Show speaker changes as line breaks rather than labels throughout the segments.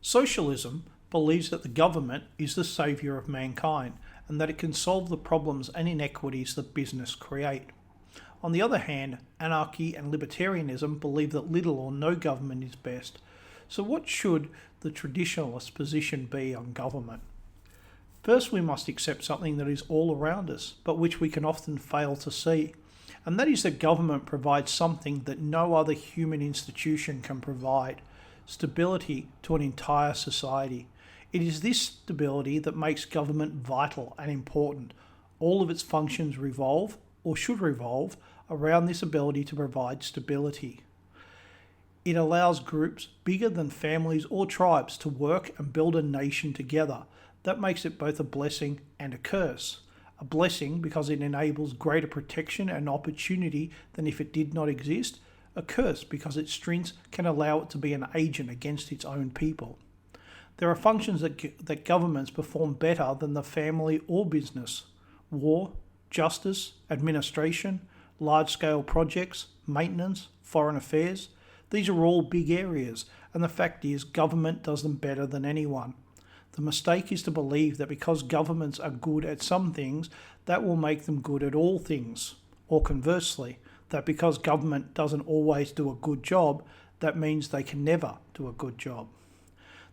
Socialism believes that the government is the saviour of mankind and that it can solve the problems and inequities that business create. On the other hand, anarchy and libertarianism believe that little or no government is best. So what should the traditionalist position be on government? First, we must accept something that is all around us, but which we can often fail to see, and that is that government provides something that no other human institution can provide: stability to an entire society. It is this stability that makes government vital and important. All of its functions revolve, or should revolve, around this ability to provide stability. It allows groups bigger than families or tribes to work and build a nation together. That makes it both a blessing and a curse. A blessing because it enables greater protection and opportunity than if it did not exist. A curse because its strengths can allow it to be an agent against its own people. There are functions that governments perform better than the family or business: war, justice, administration, large-scale projects, maintenance, foreign affairs. These are all big areas, and the fact is government does them better than anyone. The mistake is to believe that because governments are good at some things, that will make them good at all things. Or conversely, that because government doesn't always do a good job, that means they can never do a good job.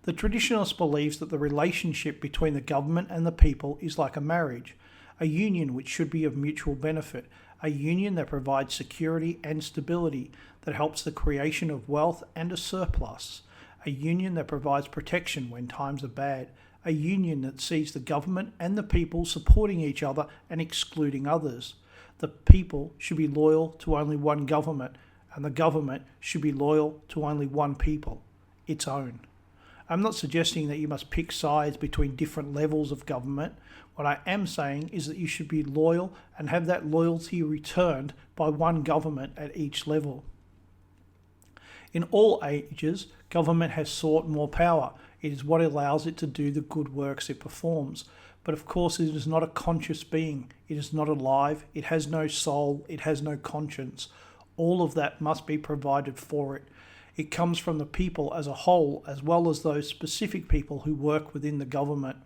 The traditionalist believes that the relationship between the government and the people is like a marriage, a union which should be of mutual benefit, a union that provides security and stability, that helps the creation of wealth and a surplus, a union that provides protection when times are bad, a union that sees the government and the people supporting each other and excluding others. The people should be loyal to only one government, and the government should be loyal to only one people, its own. I'm not suggesting that you must pick sides between different levels of government. What I am saying is that you should be loyal and have that loyalty returned by one government at each level. In all ages, government has sought more power. It is what allows it to do the good works it performs. But of course, it is not a conscious being. It is not alive. It has no soul. It has no conscience. All of that must be provided for it. It comes from the people as a whole, as well as those specific people who work within the government.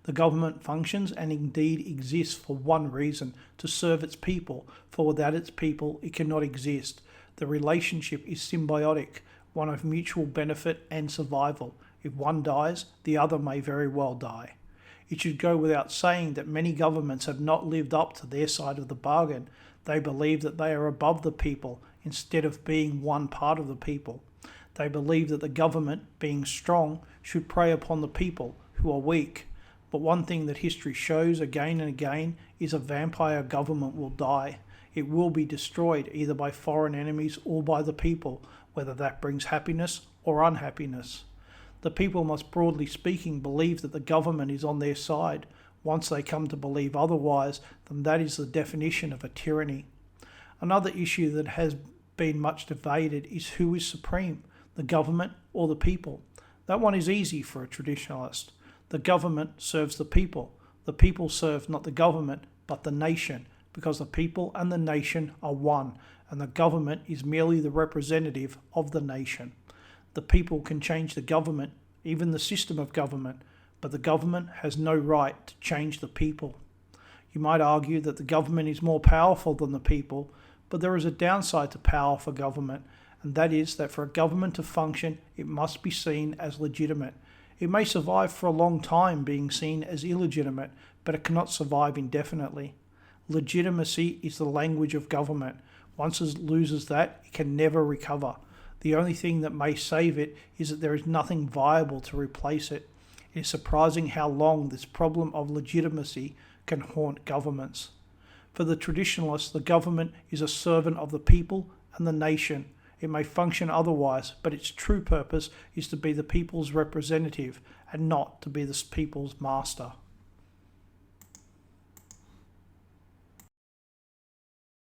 The government functions and indeed exists for one reason: to serve its people, for without its people it cannot exist. The relationship is symbiotic, one of mutual benefit and survival. If one dies, the other may very well die. It should go without saying that many governments have not lived up to their side of the bargain. They believe that they are above the people instead of being one part of the people. They believe that the government, being strong, should prey upon the people who are weak. But one thing that history shows again and again is a vampire government will die. It will be destroyed either by foreign enemies or by the people, whether that brings happiness or unhappiness. The people must, broadly speaking, believe that the government is on their side. Once they come to believe otherwise, then that is the definition of a tyranny. Another issue that has been much debated is who is supreme, the government or the people. That one is easy for a traditionalist. The government serves the people serve not the government but the nation, because the people and the nation are one, and the government is merely the representative of the nation. The people can change the government, even the system of government, but the government has no right to change the people. You might argue that the government is more powerful than the people, but there is a downside to power for government, and that is that for a government to function, it must be seen as legitimate. It may survive for a long time being seen as illegitimate, but it cannot survive indefinitely. Legitimacy is the language of government. Once it loses that, it can never recover. The only thing that may save it is that there is nothing viable to replace it. It is surprising how long this problem of legitimacy can haunt governments. For the traditionalists, the government is a servant of the people and the nation. It may function otherwise, but its true purpose is to be the people's representative and not to be the people's master.